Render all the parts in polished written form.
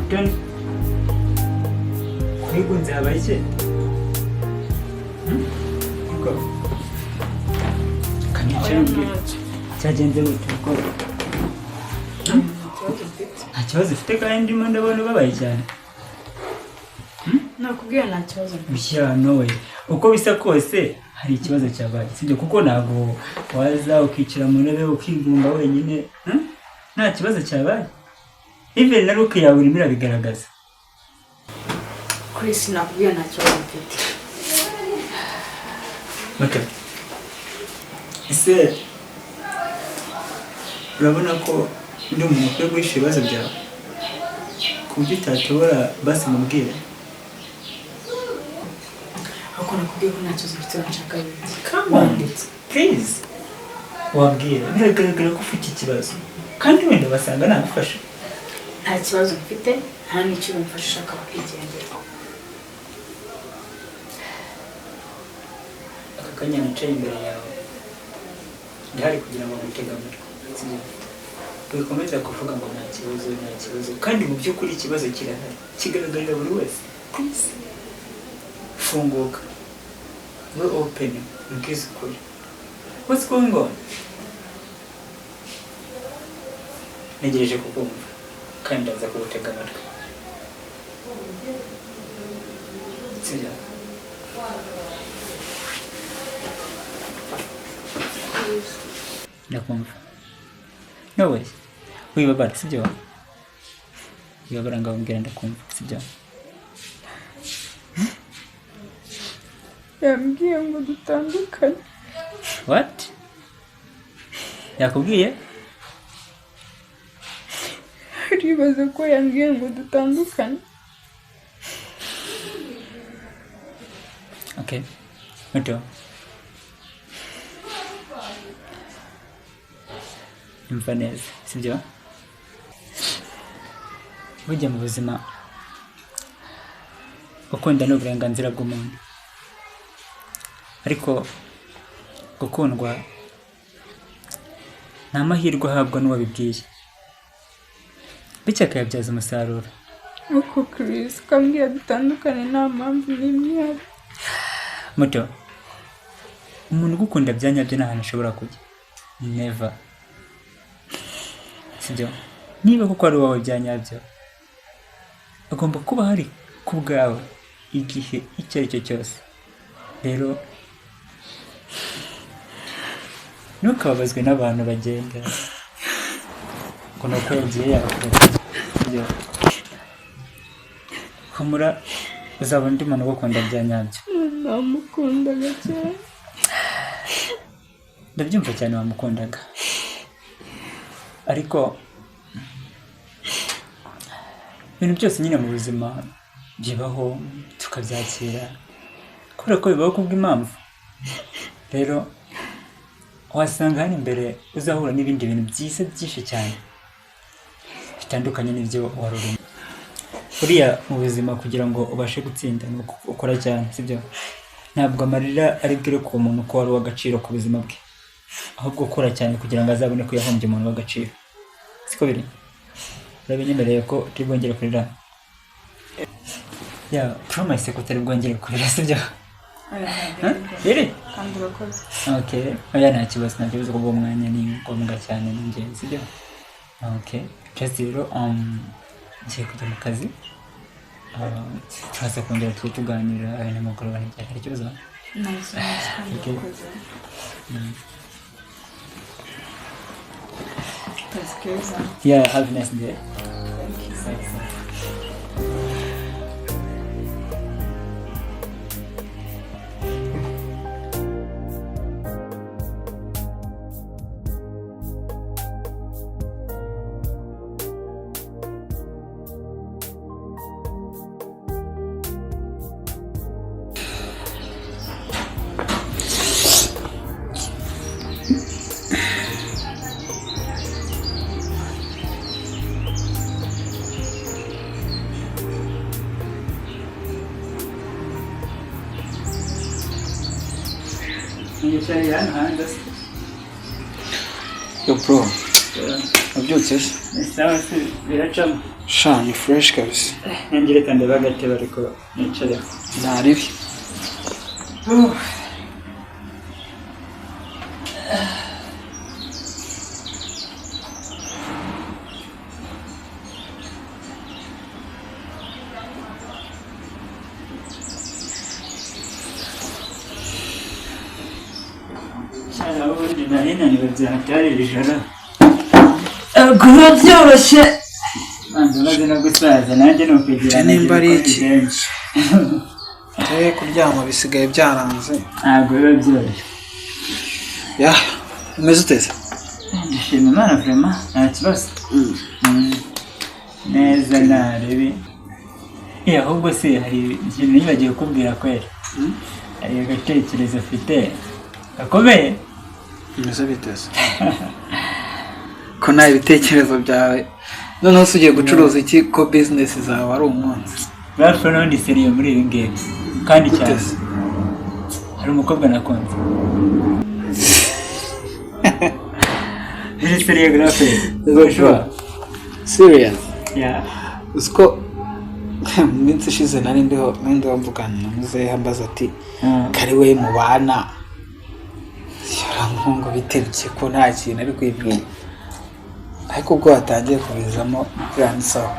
mutoni kwigunze habaye iki? Ngo kanicara cyagenze gute ko nta kibazo ufite kandi ndimo ndabona ubabaye cyane. Nakubwira nta kibazo bishya nowe uko bisa kose hari ikibazo cyabaye sibyo kuko ntabwo waza ukicara mu ntebe ukigumba wenyine nta kibazo cyabaye even na ruke yawe urimo irabigaragaza. Chris nakubwira nta kibazo mfite. Okay. Ese urabona ko ndi umuntu ukwiye guhisha ibibazo byawe ku buryo utatobora basi mubwire? Ako nakubwira ko nta kibazo mfite nshaka ibindi. Come on, please. Wabwira biragaragara ko ufite ikibazo kandi wenda basanga nagufasha. Nta kibazo mfite nta n'icyo bimfasha ushaka kwigendera. Aka kanya nicaye imbere yawe ndahari kugira ngo ngutege amatwi tubikomeze kuvuga ngo nta kibazo kandi mu by'ukuri ikibazo kirahari kigaragarira buri wese. Please funguka we open ubwize ukuri. What's going on? Negereje kukumva kandi ndaza kugutega amatwi. Sibyo? Ndakumva. No way. Wibabara sibyo? Wibabara ngabambwira ndakumva sibyo? Yambwiye ngo dutandukane. What? Yakubwiye? Uribaza ko yambwiye ngo dutandukane. Okay. Muto. Imva neza sibyo? Burya mu buzima gukunda ni uburenganzira bw'umuntu, ariko gukundwa nta mahirwe ahabwa n'uwabibwiye bityo akayabyaza umusaruro. Uko Chris kambwira dutandukane nta mpamvu n'imwe. Muto, umuntu ugukunda byanyabyo nta hantu ashobora kujya. Never. Sibyo? Niba kuko ari wowe byanyabyo agomba kuba hari ku bwawe igihe icyo ari cyo cyose. Rero ntukababazwe n'abantu bagenda ngo nuko yagiye yakubwira. Humura uzabona undi muntu ugukunda byanyabyo. Namukundaga cyane. Ndabyumva cyane wamukundaga, ariko ibintu byose nyine mu buzima bibaho tukabyakira kubera ko bibaho kubw'impamvu. Rero wasanga hano imbere uzahura n'ibindi bintu byiza byinshi cyane bitandukanye n'ibyo wari urimo. Buriya mu buzima kugira ngo ubashe gutsinda ni ukora cyane sibyo? Ntabwo amarira ari bwire ku muntu ko wari uw'agaciro ku buzima bwe, ahubwo ukora cyane kugira ngo azabone ko yahombye umuntu w'agaciro. Siko biri? Urabinyemereye ko turi bwongere kurira? Yeah, promise ko turi bwongere kurira sibyo? Riri? Kandi urakoze. Okay. Oya nta kibazo kubwo umwanya ni ngombwa cyane n'ingenzi sibyo? Okay. Just rero ngiye kujya mu kazi. Turaza kongera tuganira nimugoroba ntibyakora ikibazo. Nice. Okay. That's good. Yeah, have a nice day. Thank you. Yo, bro. wabyutse se sawa se biracamo sha ni fresh kabisa nanjye reka ndeba agatebe ariko nicare ntaribi ubundi nari naniwe byahatari iri joro kuba byoroshye manza maze no gusaza nanjye ni ukwegerana nimba ari iki kuryama bisigaye byaranze ntabwo biba byoroshye ya umeze uteze ndashima Imana vraiment nta kibazo neza ntarebi ahubwo se hari ikintu nibagiwe kukubwira kwera hari agatekerezo afite gakomeye umeze biteze ko nta ibitekerezo byawe noneho se ugiye gucuruza iki ko business zawe ari umunsi bapfa n'undi seriye muri ibi ngibi kandi cyane hari umukobwa nakunze biri seriye grafe sure serious yeah usko mu minsi ishize nari ndiho mvugana na muzehe ambaza ati kari we mu bana yarankungo biteretse ko nta kintu ari kwibwira ariko ubwo watangiye kubizamo biransaba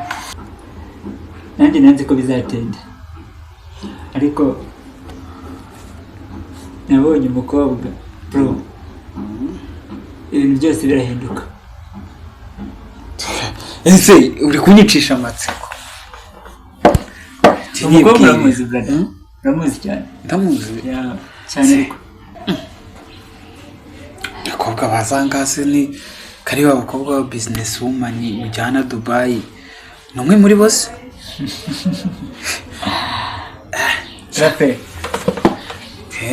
nanjye nanzi ko bizatinda ariko nabonye umukobwa bro ibintu byose birahinduka ese uri kunyicisha amatsiko umukobwa uramuzi brother uramuzi cyane ndamuzi cyane ariko abakobwa bazangase ni kari abakobwa ba business woman ujyana Dubai ni umwe muri bose rape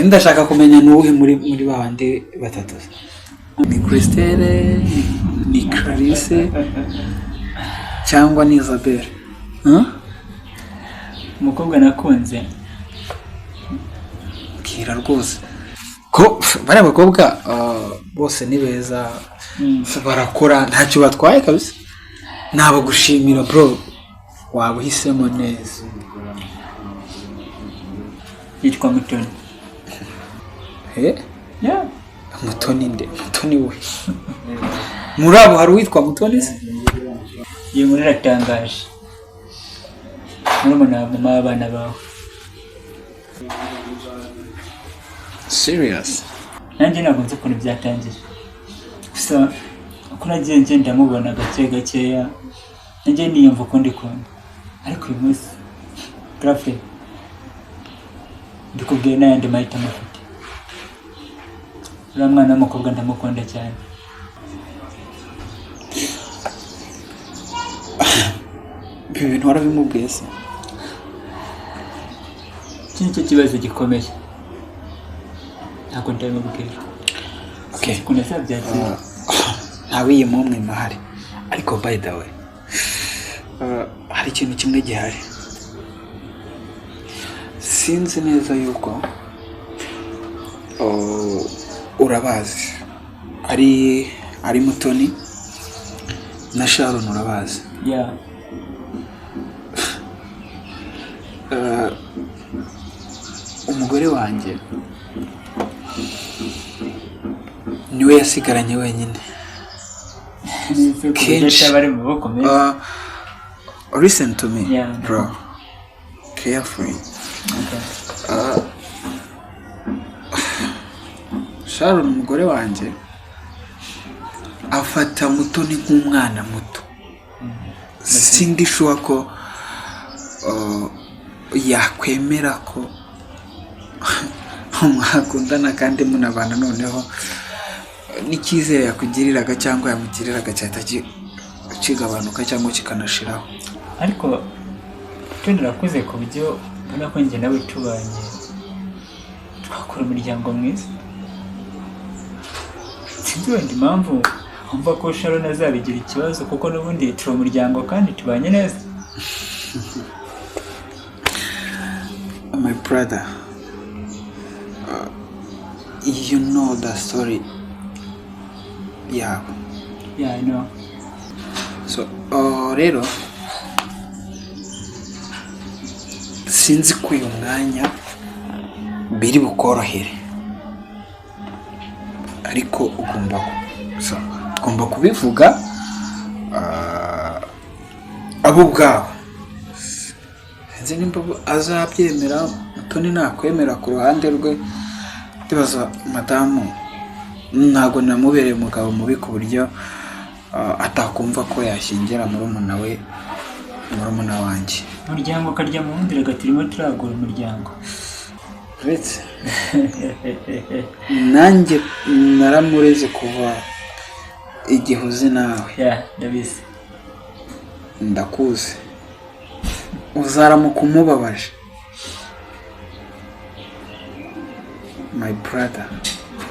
ndashaka kumenya n'uwuhe muri babandi batatu ni Christelle ni Clarisse cyangwa ni Isabelle umukobwa nakunze bwira rwose ko bari abakobwa bose ni beza barakora ntacyo batwaye kabisa nabo gushimira bro waba uhisemo neza yitwa Mutoni Mutoni nde Mutoni we muri abo hari uwitwa Mutoni se iyo muri ratangaje murumuna mama w'abana bawe serious nanjye ntabwo nzi ukuntu byatangiye gusa uko nagiye ngenda mubona gakeya nanjye niyumva uko ndikunda ariko uyu munsi grafe ndikubwiye n'ayandi mahitamo afite uriya mwana w'umukobwa ndamukunda cyane ibi bintu warabimubwiye se iki nicyo kibazo gikomeye ntabwo ndabimubwira ukuntu azabyakira ntawe iyi mumwe mahari ariko by the way hari ikintu kimwe gihari sinzi neza yuko urabazi ari Mutoni na Sharon urabazi umugore wanjye niwe yasigaranye wenyine listen to me bro carefully Sharon umugore wanjye afata Mutoni nk'umwana muto sindi sure ko yakwemera ko mwakundana kandi munabana noneho n'icyizere yakugiriraga cyangwa yamugiriraga cyahita kigabanuka cyangwa kikanashiraho ariko tunarakuze ku buryo ubona ko njye nawe tubanye twakora umuryango mwiza sinzi wenda impamvu wumva ko Sharon azabigira ikibazo kuko n'ubundi turi umuryango kandi tubanye neza my brother you know the story yeah I know so rero sinzi ko uyu mwanya biri bukorohere ariko ugomba kubivuga abo ubwawe. Sinzi nimba azabyemera, Mutoni nakwemera ku ruhande rwe. Ndibaza madamu ntabwo namubereye umugabo mubi ku buryo atakumva ko yashyingira murumuna wanjye. Umuryango ukarya mu wundi, reka turimo turagura umuryango. Uretse nanjye naramureze kuva igihe uzi nawe. Ndabizi. Ndakuzi. Uzaramuka umubabaje. My brother.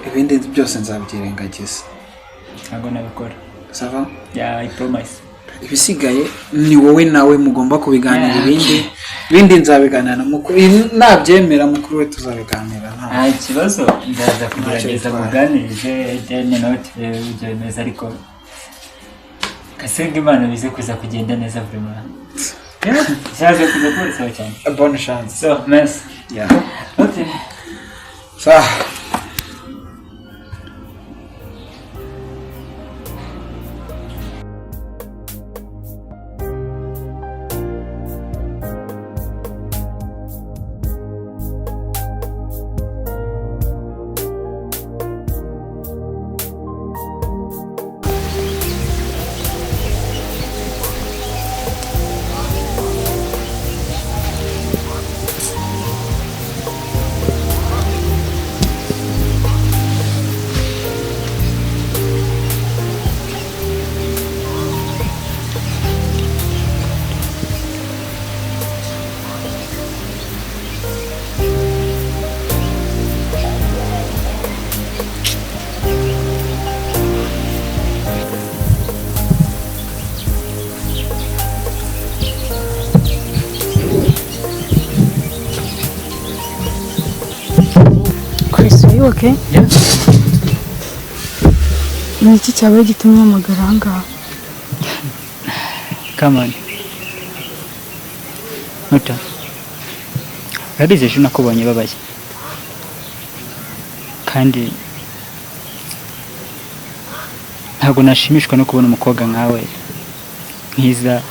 Ibindi byose nzabyirengagiza. Ntabwo nabikora. Sava? I promise. Ibisigaye ni wowe nawe mugomba kubiganira. Ibindi nzabiganira na mukuru. Nabyemera mukuru we tuzabiganira. Nta kibazo, ndaza kugerageza kuganirije nawe turebe ibyo bimeze, ariko kasenga Imana bize kuza kugenda neza buri mwanya. Shaje kuza kubaho cyane. Bonne chance. So, merci. Okay. Okay? Yeah. Ni iki cyabaye gitumye amagara ahangaha? Come on. Muta. Urabizi ejo nakubonye babaye. Kandi ntabwo nashimishwa no kubona umukobwa nkawe mwiza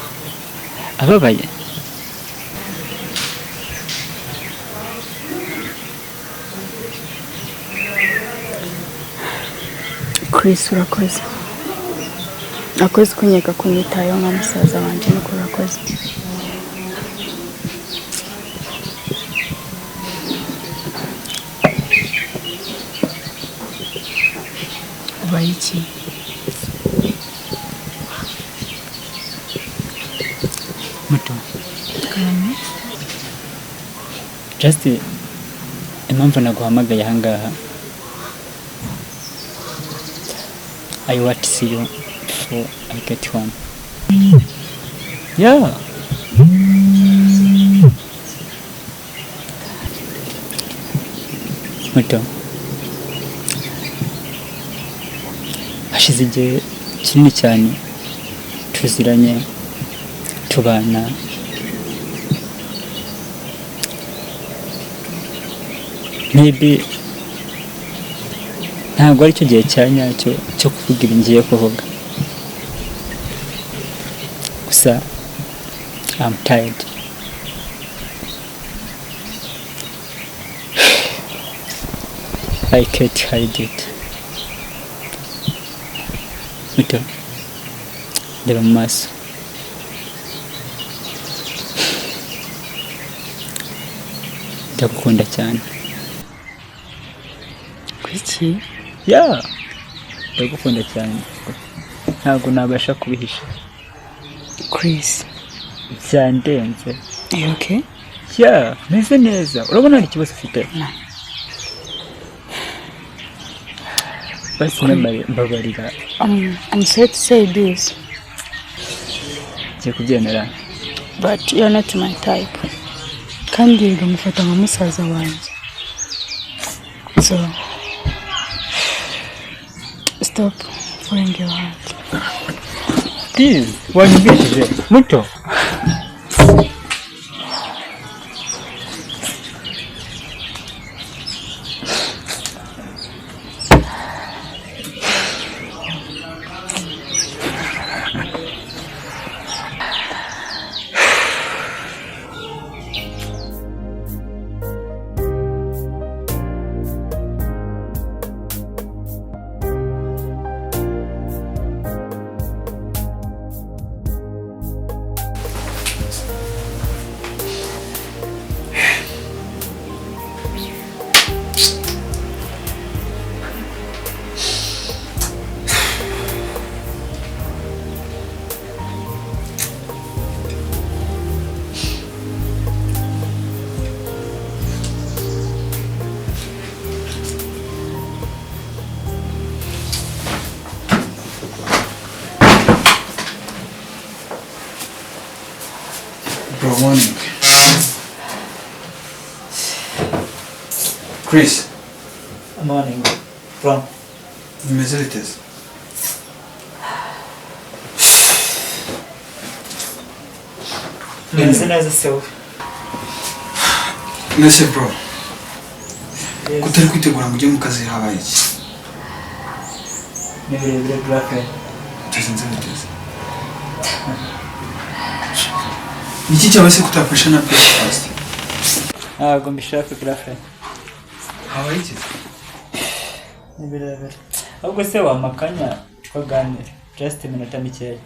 ababaye. Chris, urakoze. Urakoze kunyega kunyitayeho nka musaza wanjye, nuko urakoze. Ubaye iki? Muto. Just impamvu naguhamagaye ahangaha, I want to see you before I get home. Yeah. Muto. Hashize igihe kinini cyane tuziranye, tubana. Maybe ntabwo ari cyo gihe cya nyacyo cyo kuvuga ibi ngiye kuvuga. Gusa I'm tired. I can't hide it. Muto, reba mu maso. Ndagukunda cyane. Kuki? Yeah. Ndagukunda cyane. Ntabwo nabasha kubihisha. Chris. Byandenze. Are you okay? Yeah, meze neza. Urabona hari ikibazo ufite? No. Basi mbabarira. I'm sorry to say this. Ngiye kubyemera. But you're not my type. Kandi ngamufata nka musaza wanjye. So, stop falling your heart. Please, wanyumvishije muto. Bro, morning. Chris, Morning. From bimeze biteze? Nanze neza sewe. Nese bro, kutari kwitegura ngo ujye mu kazi habaye iki? Ni birebire black. Bimeze biteze. Niki cyaba se kutafasha na breakfast? Ntabwo mbishaka black. Habaye iki? Ni birebire. Ahubwo se wamakanya twaganira. Just iminota mikeya.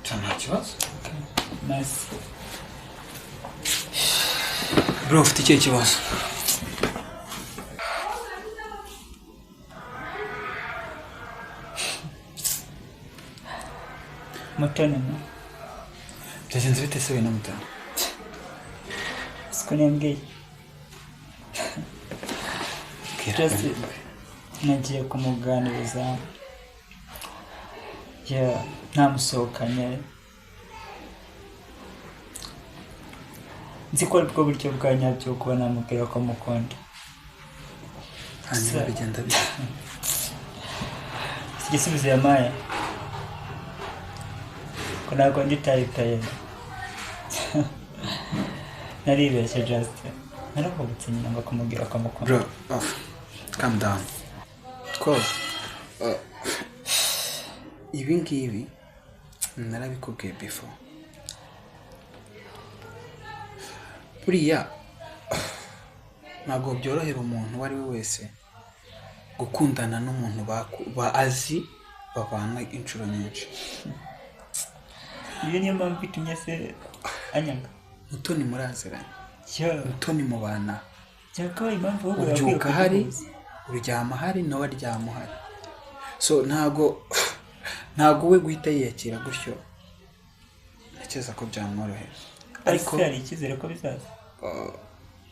Nta kibazo. Nice. Bro, ufite ikihe kibazo? Mutoni no. Byagenze bite se we na Mutoni? Siko nembwiye. Just nagiye kumuganiriza. Ntamusohokanye. Nzi ko aribwo buryo bwa nyabyo bwo kuba namubwira ko mukunda. Hanyuma bigenda bite? Igisubizo yamaye ko ntabwo nditaye. Naribeshye just. Narakubutse nyina ngo kumubwira ko mukunda. Bro, calm down. Twose. Ibi ngibi narabikubwiye before. Buriya ntabwo byorohera umuntu uwo ari we wese gukundana n'umuntu azi babana inshuro nyinshi. Iyo niyo mpamvu itumye se anyanga. Mutoni muraziranye. Mutoni mubana. Cyangwa impamvu wowe ubyuka hari, uryama hari, nawe aryama hari. So ntabwo we guhita yiyakira gutyo. Ntekereza ko byamworohera. Ariko hari icyizere ko bizaza.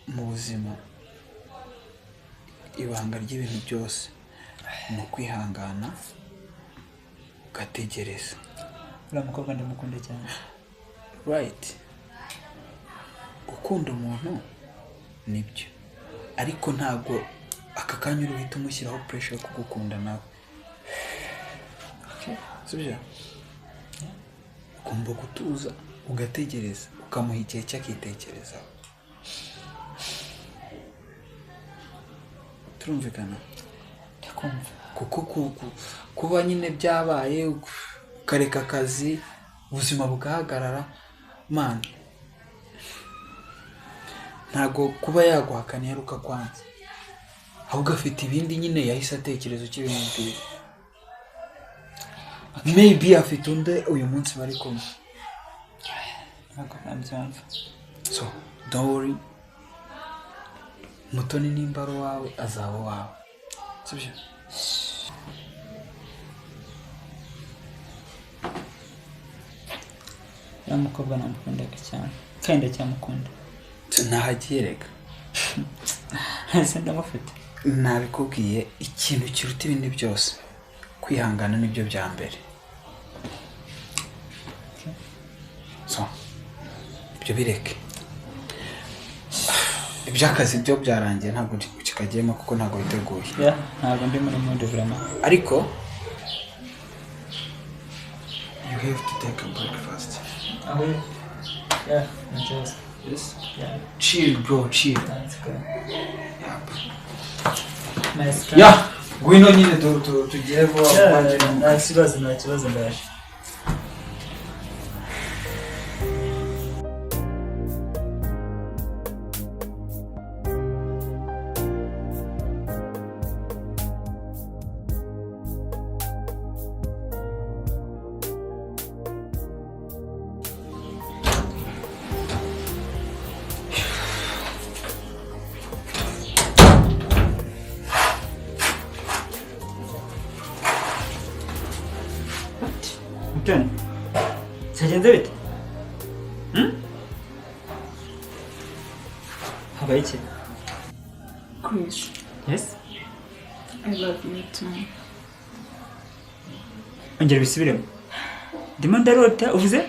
Mu buzima ibanga ry'ibintu byose ni ukwihangana ugategereza. Uriya mukobwa ndamukunda cyane. Right. Gukunda umuntu nibyo, ariko ntabwo aka kanya uri uhita umushyiraho pressure yo kugukunda nawe. Sibyo? Ugomba gutuza ugategereza ukamuha igihe cy'akitekerezaho. Turumvikana? Ndakumva. Kuko kuba nyine byabaye ukareka akazi ubuzima bugahagarara man, ntago kuba yaguhakana yaruka kwanza, ahubwo afite ibindi nyine yahise atekereza cy'ibintu byiza. Maybe afite undi uyu munsi bari kumwe. Ntabwo nabyumva. So don't worry, Mutoni nimba ari wawe azaba wawe. Sibyo? Uriya mukobwa namukundaga cyane kandi ndacyamukunda. Nahagiye reka. Ese ndamufite. Nabikubwiye ikintu kiruta ibindi byose kwihangana nibyo bya mbere. So ibyo bireke. Iby'akazi byo byarangiye ntabwo kikagiyemo kuko ntabwo biteguye. Ntabwo ndi muri mood vraiment. Ariko have to take a breakfast. I will. Yeah, no choice. Yes. Yeah, Chill, bro. Chill. that's good. Yeah. Nice. Yeah. Ngwino nyine tugere vuba Yeah, nta kibazo ndaje. Mutoni, cyagenze bite? Habaye iki? Chris, Yes? I love you too. Ongera bisubiremo. Ndimo ndarota uvuze?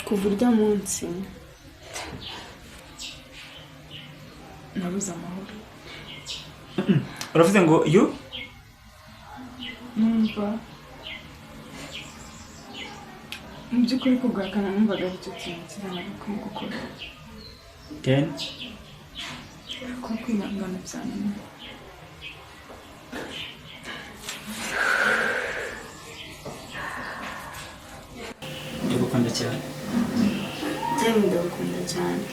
Kuva urya munsi nabuze amahoro. Uravuze ngo you? Numva mu by'ukuri kuguhakana numvaga ari cyo kintu kirangaye ukwiye gukora. Then? Ko kwihangana byananiye. Ndagukunda cyane. Njyewe ndagukunda cyane.